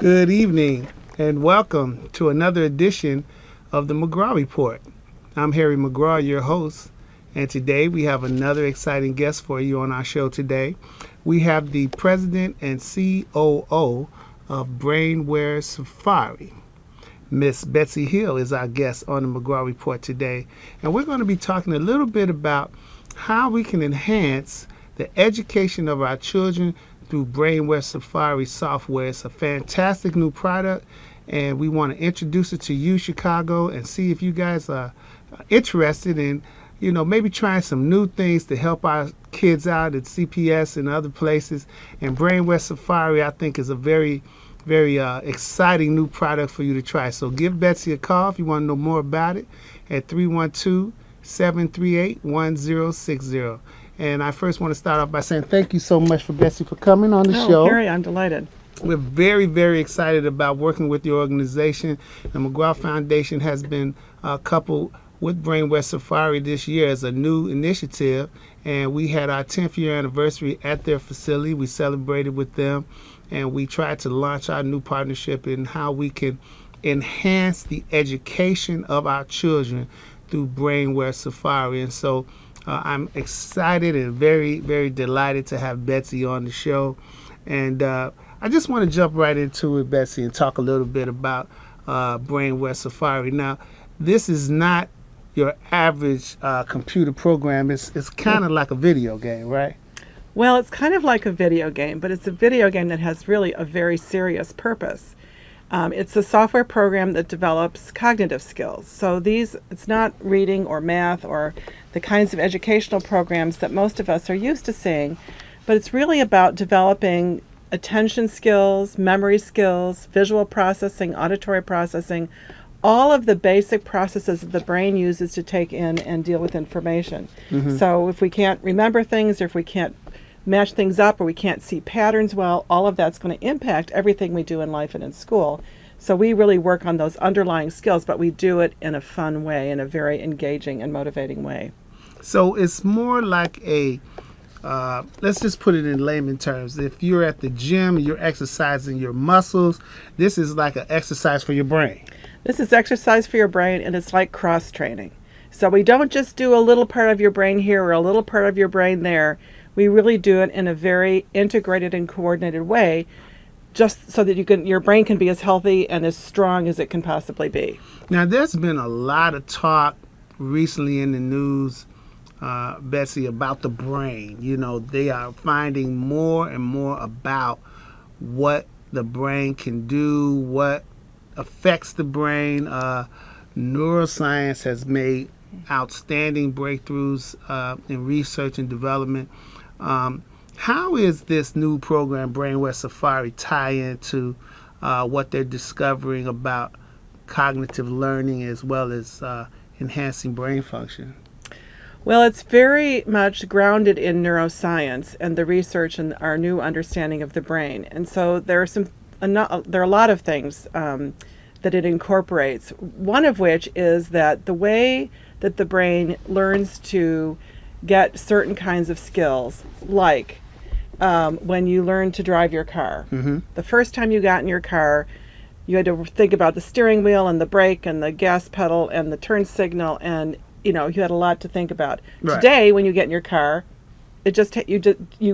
Good evening and welcome to another edition of the McGraw Report. I'm Harry McGraw, your host, and today we have another exciting guest for you on our show today. We have the president and COO of Brainware Safari. Miss Betsy Hill is our guest on the McGraw Report today, and we're going to be talking a little bit about how we can enhance the education of our children through Brainware Safari software. It's a fantastic new product, and we want to introduce it to you, Chicago, and see if you guys are interested in, maybe trying some new things to help our kids out at CPS and other places. And Brainware Safari, I think, is a very, very exciting new product for you to try. So give Betsy a call if you want to know more about it at 312-738-1060. And I first want to start off by saying thank you so much for Betsy for coming on the show. Harry, I'm delighted. We're very, very excited about working with your organization. The McGraw Foundation has been coupled with Brainware Safari this year as a new initiative, and we had our 10th year anniversary at their facility. We celebrated with them, and we tried to launch our new partnership in how we can enhance the education of our children through Brainware Safari. And so I'm excited and very, very delighted to have Betsy on the show. And I just want to jump right into it, Betsy, and talk a little bit about Brainware Safari. Now, this is not your average computer program. It's kind of like a video game, right? Well, it's kind of like a video game, but it's a video game that has really a very serious purpose. It's a software program that develops cognitive skills. So it's not reading or math or the kinds of educational programs that most of us are used to seeing, but it's really about developing attention skills, memory skills, visual processing, auditory processing, all of the basic processes that the brain uses to take in and deal with information. Mm-hmm. So if we can't remember things, or if we can't match things up, or we can't see patterns well, all of that's going to impact everything we do in life and in school. So we really work on those underlying skills, but we do it in a fun way, in a very engaging and motivating way. So it's more like let's just put it in layman terms. If you're at the gym, you're exercising your muscles, this is like an exercise for your brain. This is exercise for your brain, and it's like cross-training. So we don't just do a little part of your brain here or a little part of your brain there. We really do it in a very integrated and coordinated way, just so that your brain can be as healthy and as strong as it can possibly be. Now, there's been a lot of talk recently in the news, Betsy, about the brain. They are finding more and more about what the brain can do, what affects the brain. Neuroscience has made outstanding breakthroughs in research and development. How is this new program, Brainware Safari, tie into what they're discovering about cognitive learning as well as enhancing brain function? Well, it's very much grounded in neuroscience and the research and our new understanding of the brain. And so there are a lot of things that it incorporates, one of which is that the way that the brain learns to get certain kinds of skills, like when you learn to drive your car. Mm-hmm. The first time you got in your car, you had to think about the steering wheel and the brake and the gas pedal and the turn signal, and you had a lot to think about. Right. Today, when you get in your car, you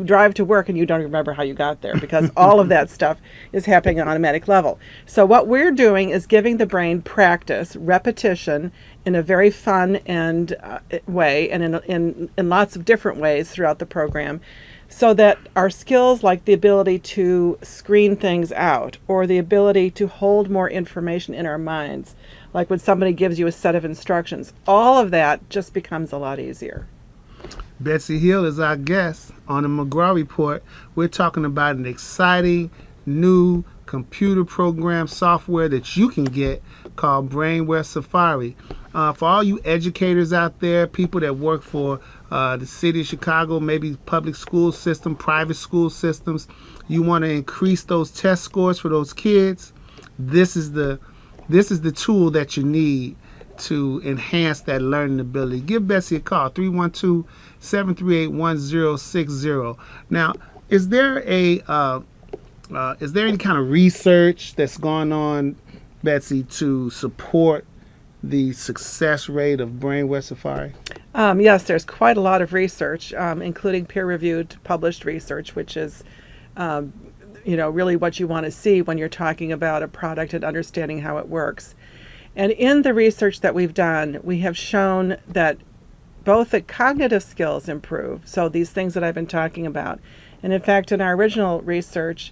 drive to work and you don't remember how you got there because all of that stuff is happening on an automatic level. So what we're doing is giving the brain practice, repetition in a very fun and way, and in lots of different ways throughout the program, so that our skills, like the ability to screen things out or the ability to hold more information in our minds, like when somebody gives you a set of instructions, all of that just becomes a lot easier. Betsy Hill is our guest on the McGraw Report. We're talking about an exciting new computer program software that you can get called Brainware Safari. For all you educators out there, people that work for the city of Chicago, maybe public school system, private school systems, you want to increase those test scores for those kids, this is the tool that you need to enhance that learning ability. Give Betsy a call, 312-738-1060. Now, is there a Is there any kind of research that's going on, Betsy, to support the success rate of Brainware Safari? Yes, there's quite a lot of research, including peer-reviewed published research, which is, really what you want to see when you're talking about a product and understanding how it works. And in the research that we've done, we have shown that both the cognitive skills improve, so these things that I've been talking about. And in fact, in our original research,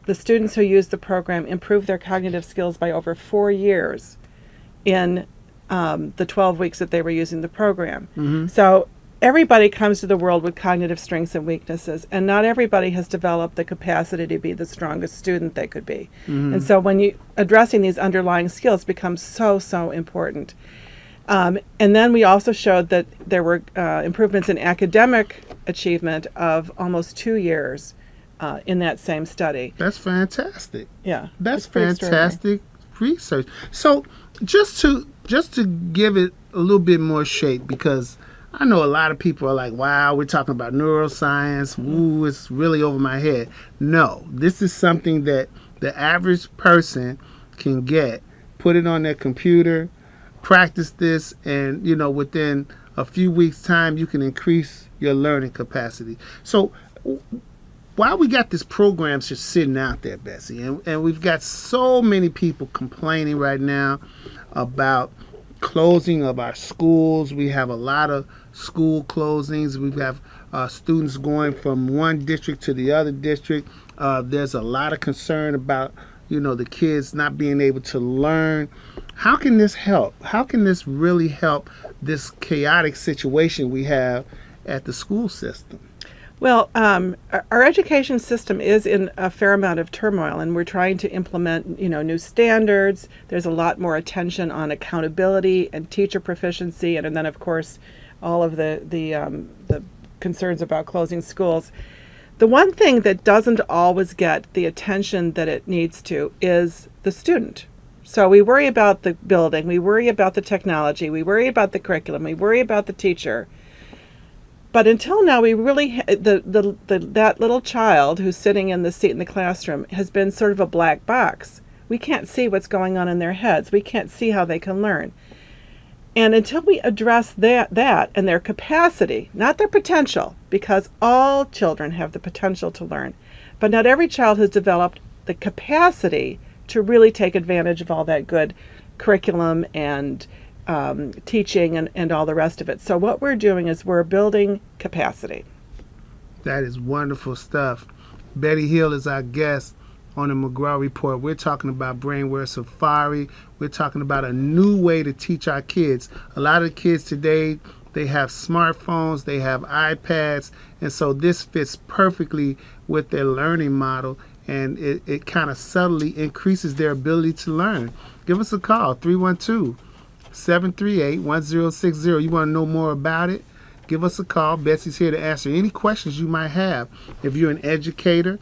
the students who used the program improved their cognitive skills by over 4 years in the 12 weeks that they were using the program. Mm-hmm. So everybody comes to the world with cognitive strengths and weaknesses, and not everybody has developed the capacity to be the strongest student they could be. Mm-hmm. And so when you addressing these underlying skills becomes so important. And then we also showed that there were improvements in academic achievement of almost 2 years in that same study. That's fantastic. Yeah, That's it's pretty extraordinary. fantastic research. So just to give it a little bit more shape, because I know a lot of people are like, wow, we're talking about neuroscience. Ooh, it's really over my head. No, this is something that the average person can get, put it on their computer, practice this, and, within a few weeks' time, you can increase your learning capacity. So while we got this program just sitting out there, Betsy, and we've got so many people complaining right now about closing of our schools. We have a lot of school closings. We have students going from one district to the other district. There's a lot of concern about, the kids not being able to learn. How can this help? How can this really help this chaotic situation we have at the school system? Well, our education system is in a fair amount of turmoil, and we're trying to implement, new standards. There's a lot more attention on accountability and teacher proficiency, and then, of course, all of the concerns about closing schools. The one thing that doesn't always get the attention that it needs to is the student. So we worry about the building, we worry about the technology, we worry about the curriculum, we worry about the teacher. But until now, we really that little child who's sitting in the seat in the classroom has been sort of a black box. We can't see what's going on in their heads. We can't see how they can learn. And until we address that and their capacity, not their potential, because all children have the potential to learn, but not every child has developed the capacity to really take advantage of all that good curriculum and teaching and all the rest of it. So what we're doing is we're building capacity. That is wonderful stuff. Betsy Hill is our guest on the McGraw Report. We're talking about Brainware Safari. We're talking about a new way to teach our kids. A lot of the kids today, they have smartphones, they have iPads, and so this fits perfectly with their learning model, and it kind of subtly increases their ability to learn. Give us a call, 312-738-1060. You want to know more about it? Give us a call. Betsy's here to answer any questions you might have. If you're an educator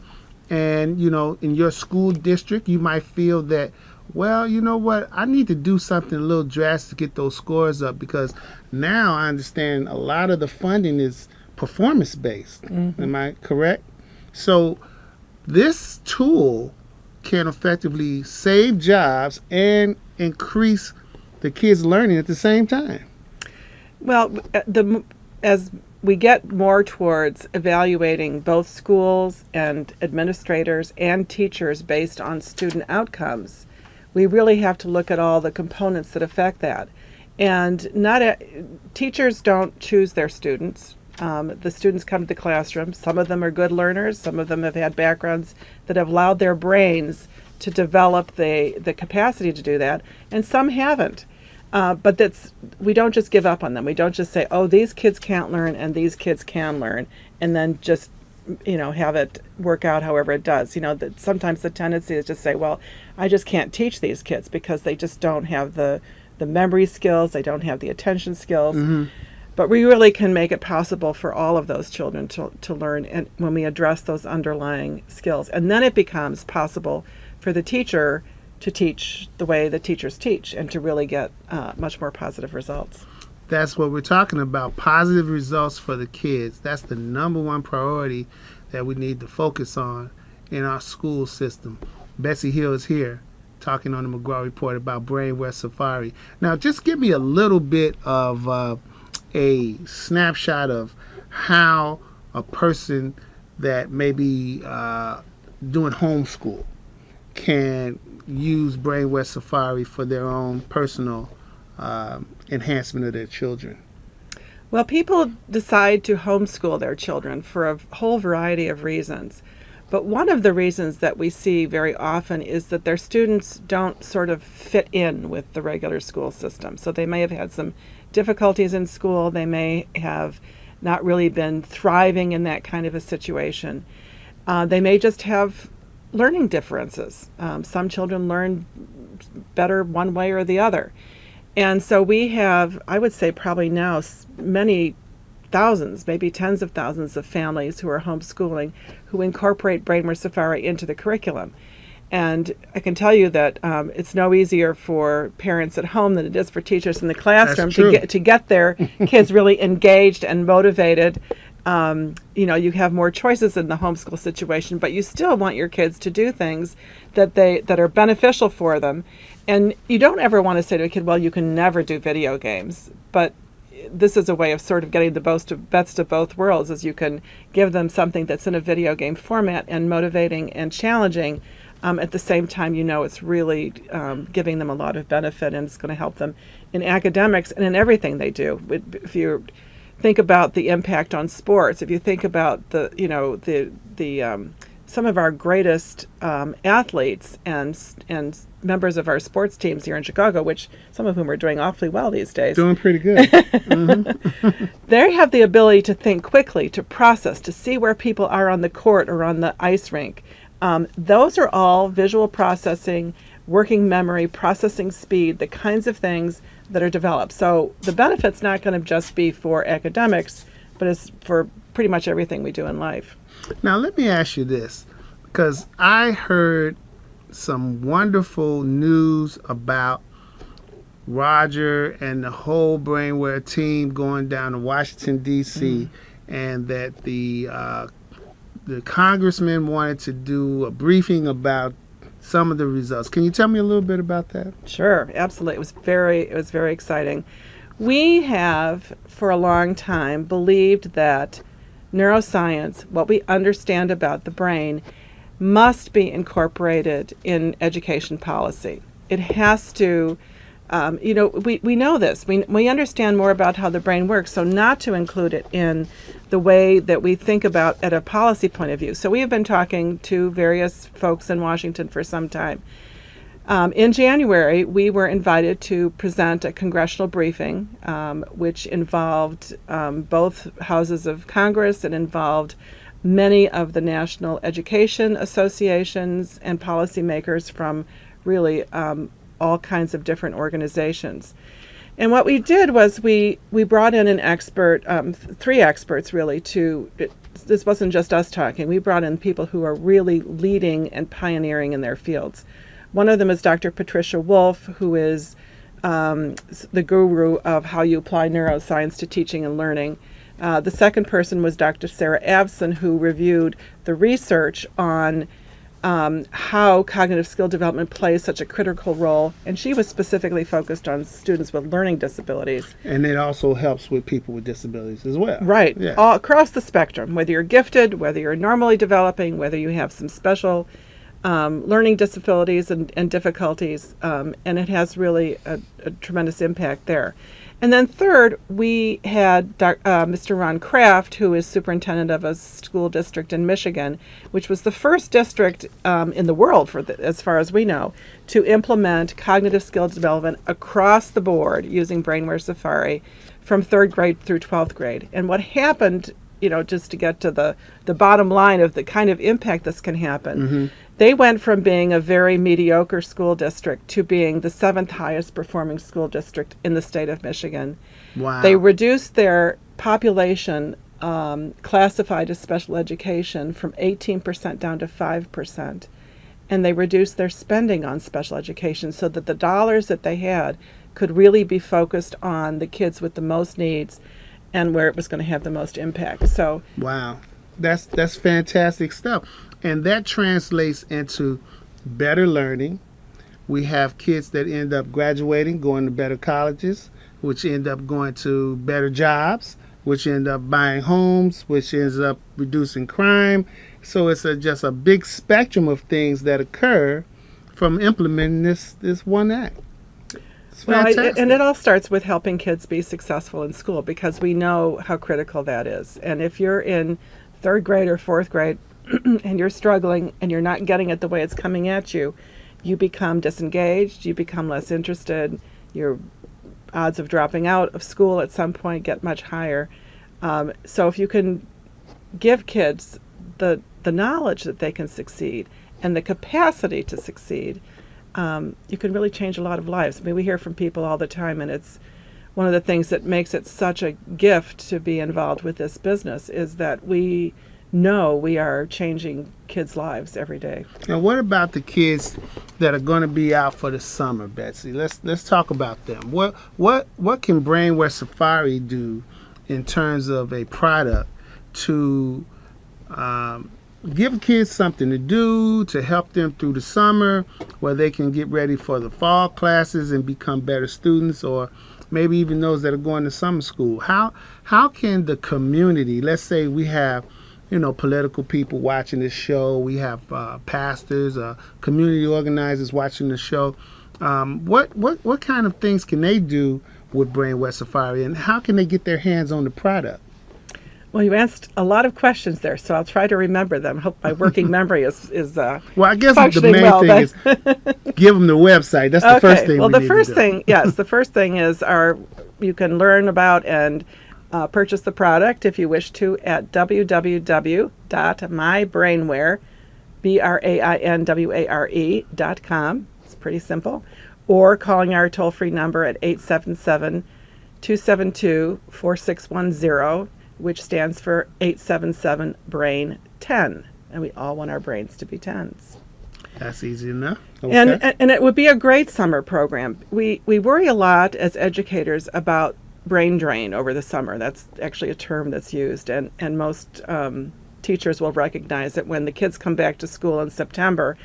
and, in your school district, you might feel that, well, you know what, I need to do something a little drastic to get those scores up, because now I understand a lot of the funding is performance-based. Mm-hmm. Am I correct? So this tool can effectively save jobs and increase the kids' learning at the same time. Well, as we get more towards evaluating both schools and administrators and teachers based on student outcomes, we really have to look at all the components that affect that. And teachers don't choose their students. The students come to the classroom. Some of them are good learners. Some of them have had backgrounds that have allowed their brains to develop the capacity to do that, and some haven't. But we don't just give up on them. We don't just say, oh, these kids can't learn and these kids can learn, and then just have it work out however it does. That sometimes the tendency is just say, well, I just can't teach these kids because they just don't have the memory skills, they don't have the attention skills. Mm-hmm. But we really can make it possible for all of those children to learn, and when we address those underlying skills. And then it becomes possible for the teacher to teach the way the teachers teach and to really get much more positive results. That's what we're talking about, positive results for the kids. That's the number one priority that we need to focus on in our school system. Betsy Hill is here talking on the McGraw Report about Brainware Safari. Now, just give me a little bit of a snapshot of how a person that may be doing homeschool can use Brainware Safari for their own personal enhancement of their children. Well, people decide to homeschool their children for a whole variety of reasons. But one of the reasons that we see very often is that their students don't sort of fit in with the regular school system. So they may have had some difficulties in school. They may have not really been thriving in that kind of a situation. They may just have learning differences. Some children learn better one way or the other. And so we have, I would say probably now, many thousands, maybe tens of thousands of families who are homeschooling who incorporate Brainware Safari into the curriculum. And I can tell you that it's no easier for parents at home than it is for teachers in the classroom to get their kids really engaged and motivated. You have more choices in the homeschool situation, but you still want your kids to do things that are beneficial for them. And you don't ever want to say to a kid, well, you can never do video games. But this is a way of sort of getting the best of both worlds, as you can give them something that's in a video game format and motivating and challenging. At the same time, it's really giving them a lot of benefit, and it's going to help them in academics and in everything they do. If you think about the impact on sports, if you think about some of our greatest athletes and members of our sports teams here in Chicago, which some of whom are doing awfully well these days. Doing pretty good. Mm-hmm. They have the ability to think quickly, to process, to see where people are on the court or on the ice rink. Those are all visual processing, working memory, processing speed, the kinds of things that are developed. So the benefit's not going to just be for academics, but it's for pretty much everything we do in life. Now, let me ask you this, because I heard some wonderful news about Roger and the whole Brainware team going down to Washington, D.C., and that the congressman wanted to do a briefing about some of the results. Can you tell me a little bit about that? Sure, absolutely. It was very exciting. We have, for a long time, believed that neuroscience, what we understand about the brain, must be incorporated in education policy. It has to, we know this. We understand more about how the brain works, so not to include it in the way that we think about at a policy point of view. So we have been talking to various folks in Washington for some time. In January, we were invited to present a congressional briefing, which involved both houses of Congress. It involved many of the national education associations and policymakers from really all kinds of different organizations. And what we did was we brought in an expert, three experts really, this wasn't just us talking. We brought in people who are really leading and pioneering in their fields. One of them is Dr. Patricia Wolf, who is the guru of how you apply neuroscience to teaching and learning. The second person was Dr. Sarah Avson, who reviewed the research on how cognitive skill development plays such a critical role, and she was specifically focused on students with learning disabilities. And it also helps with people with disabilities as well. Right, yeah. All across the spectrum, whether you're gifted, whether you're normally developing, whether you have some special learning disabilities and difficulties, and it has really a tremendous impact there. And then third, we had Mr. Ron Kraft, who is superintendent of a school district in Michigan, which was the first district in the world, as far as we know, to implement cognitive skill development across the board using Brainware Safari from 3rd grade through 12th grade. And what happened, just to get to the bottom line of the kind of impact this can happen, they went from being a very mediocre school district to being the 7th highest performing school district in the state of Michigan. Wow. They reduced their population classified as special education from 18% down to 5%. And they reduced their spending on special education so that the dollars that they had could really be focused on the kids with the most needs and where it was going to have the most impact. So wow. That's fantastic stuff, and that translates into better learning. We have kids that end up graduating, going to better colleges, which end up going to better jobs, which end up buying homes, which ends up reducing crime. So it's just a big spectrum of things that occur from implementing this one act. It's Well, fantastic. and it all starts with helping kids be successful in school, because we know how critical that is. And if you're in third grade or fourth grade and you're struggling and you're not getting it the way it's coming at you, you become disengaged, you become less interested, your odds of dropping out of school at some point get much higher. So if you can give kids the knowledge that they can succeed and the capacity to succeed, you can really change a lot of lives. I mean, we hear from people all the time, and it's one of the things that makes it such a gift to be involved with this business is that we know we are changing kids' lives every day. Now, what about the kids that are going to be out for the summer, Betsy? Let's talk about them. What can Brainware Safari do in terms of a product to give kids something to do, to help them through the summer, where they can get ready for the fall classes and become better students, or maybe even those that are going to summer school? How can the community, let's say we have political people watching this show, we have pastors, community organizers watching the show, what kind of things can they do with Brainware Safari, and how can they get their hands on the product? Well, you asked a lot of questions there, so I'll try to remember them. I hope my working memory is Well, I guess the functioning main well, thing is give them the website. That's the first thing. Well, we the need first to do. thing, yes, the first thing is you can learn about and purchase the product if you wish to at www.mybrainware, BRAINWARE.com. It's pretty simple. Or calling our toll-free number at 877-272-4610, which stands for 877-BRAIN-10. And we all want our brains to be 10s. That's easy enough. Okay. And it would be a great summer program. We worry a lot as educators about brain drain over the summer. That's actually a term that's used, and most teachers will recognize that when the kids come back to school in September,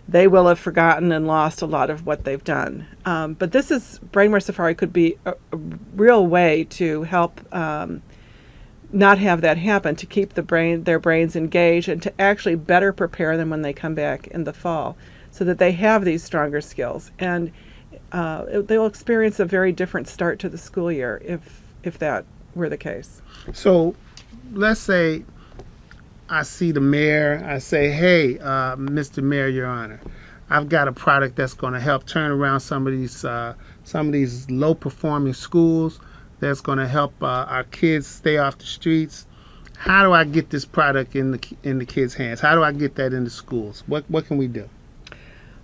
they will have forgotten and lost a lot of what they've done. But Brainware Safari could be a real way to help not have that happen, to keep their brains engaged and to actually better prepare them when they come back in the fall, so that they have these stronger skills. And they'll experience a very different start to the school year if that were the case. So let's say I see the mayor. I say, hey, Mr. Mayor, Your Honor, I've got a product that's going to help turn around some of these low-performing schools, that's going to help our kids stay off the streets. How do I get this product in the kids' hands? How do I get that into schools? What can we do?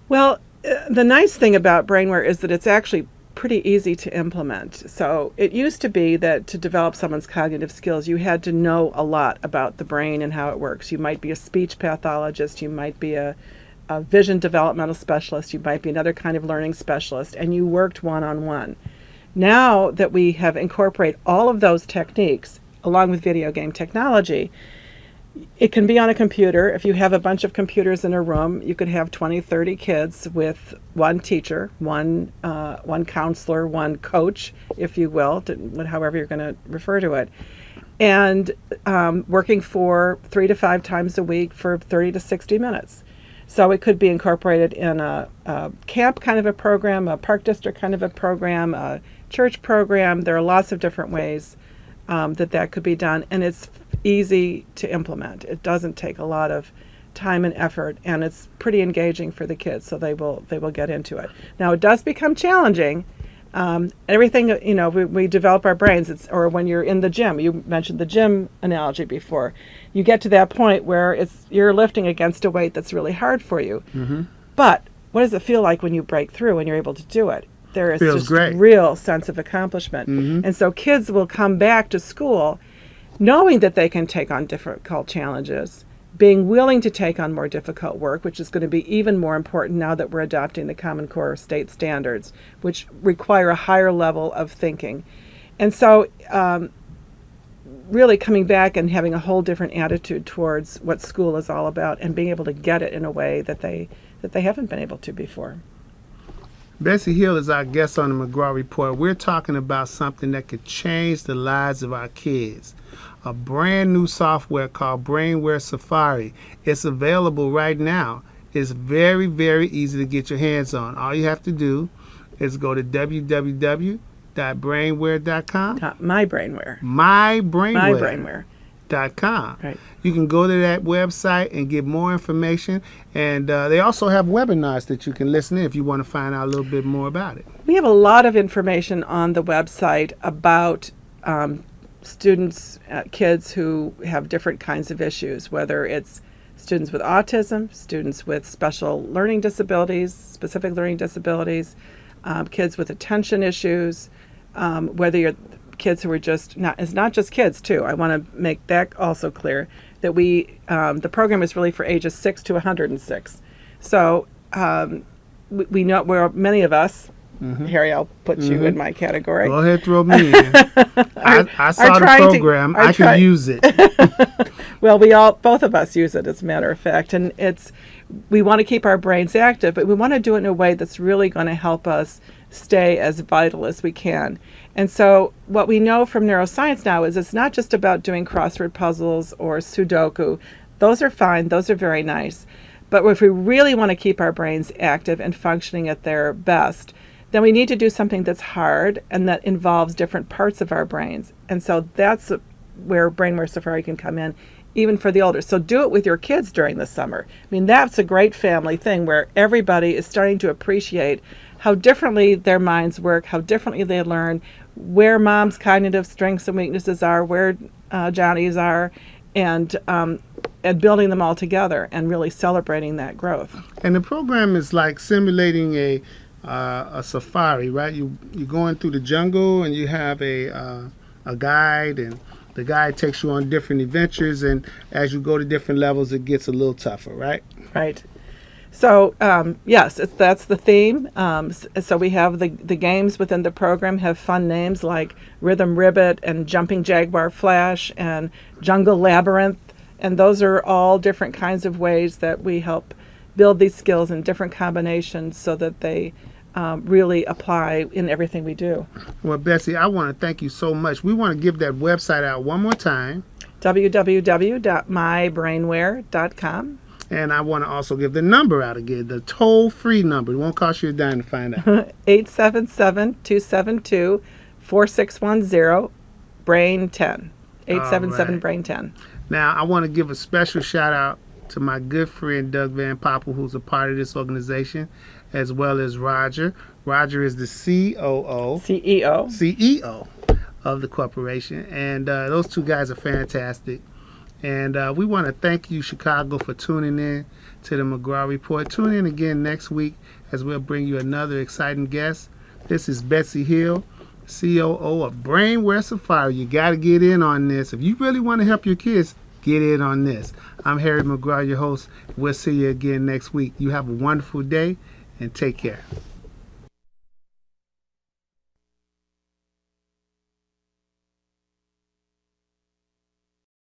Well, the nice thing about Brainware is that it's actually pretty easy to implement. So it used to be that to develop someone's cognitive skills, you had to know a lot about the brain and how it works. You might be a speech pathologist, you might be a vision developmental specialist, you might be another kind of learning specialist, and you worked one-on-one. Now that we have incorporated all of those techniques along with video game technology, it can be on a computer. If you have a bunch of computers in a room, you could have 20, 30 kids with one teacher, one counselor, one coach, if you will, however you're going to refer to it, and working for 3 to 5 times a week for 30 to 60 minutes. So it could be incorporated in a camp kind of a program, a park district kind of a program, a church program. There are lots of different ways that could be done, and it's easy to implement. It doesn't take a lot of time and effort, and it's pretty engaging for the kids, so they will get into it. Now, it does become challenging. Everything, we develop our brains. Or when you're in the gym, you mentioned the gym analogy before. You get to that point where you're lifting against a weight that's really hard for you. Mm-hmm. But what does it feel like when you break through and you're able to do it? There is just a real sense of accomplishment. Mm-hmm. And so kids will come back to school knowing that they can take on difficult challenges, being willing to take on more difficult work, which is going to be even more important now that we're adopting the Common Core state standards, which require a higher level of thinking. And so really coming back and having a whole different attitude towards what school is all about and being able to get it in a way that they haven't been able to before. Betsy Hill is our guest on the McGraw Report. We're talking about something that could change the lives of our kids. A brand new software called Brainware Safari. It's available right now. It's very, very easy to get your hands on. All you have to do is go to www.brainware.com. My Brainware. MyBrainware.com. Right. You can go to that website and get more information. And they also have webinars that you can listen in if you want to find out a little bit more about it. We have a lot of information on the website about students, kids who have different kinds of issues, whether it's students with autism, students with special learning disabilities, specific learning disabilities, kids with attention issues, whether you're kids who are just it's not just kids too. I want to make that also clear that the program is really for ages 6 to 106. So we know where many of us, Harry, I'll put you in my category. Go ahead, throw me in. I saw the program. I can use it. Well, both of us use it, as a matter of fact, and we want to keep our brains active, but we want to do it in a way that's really going to help us stay as vital as we can. And so what we know from neuroscience now is it's not just about doing crossword puzzles or Sudoku. Those are fine. Those are very nice. But if we really want to keep our brains active and functioning at their best, then we need to do something that's hard and that involves different parts of our brains. And so that's where Brainware Safari can come in, even for the older. So do it with your kids during the summer. I mean, that's a great family thing where everybody is starting to appreciate how differently their minds work, how differently they learn, where mom's cognitive strengths and weaknesses are, where Johnny's are, and building them all together and really celebrating that growth. And the program is like simulating a safari, right? You're going through the jungle and you have a guide, and the guide takes you on different adventures, and as you go to different levels, it gets a little tougher, right? Right. So yes, that's the theme. So we have the games within the program have fun names like Rhythm Ribbit and Jumping Jaguar Flash and Jungle Labyrinth, and those are all different kinds of ways that we help build these skills in different combinations so that they really apply in everything we do. Well, Betsy, I want to thank you so much. We want to give that website out one more time. www.mybrainware.com. And I want to also give the number out again, the toll-free number. It won't cost you a dime to find out. 877-272-4610, BRAIN-10. 877-BRAIN-10. Now, I want to give a special shout-out to my good friend Doug Van Poppel, who's a part of this organization, as well as Roger. Roger is the CEO of the corporation. And those two guys are fantastic. And we want to thank you, Chicago, for tuning in to the McGraw Report. Tune in again next week as we'll bring you another exciting guest. This is Betsy Hill, COO of Brainware Safari. You got to get in on this. If you really want to help your kids, get in on this. I'm Harry McGraw, your host. We'll see you again next week. You have a wonderful day and take care.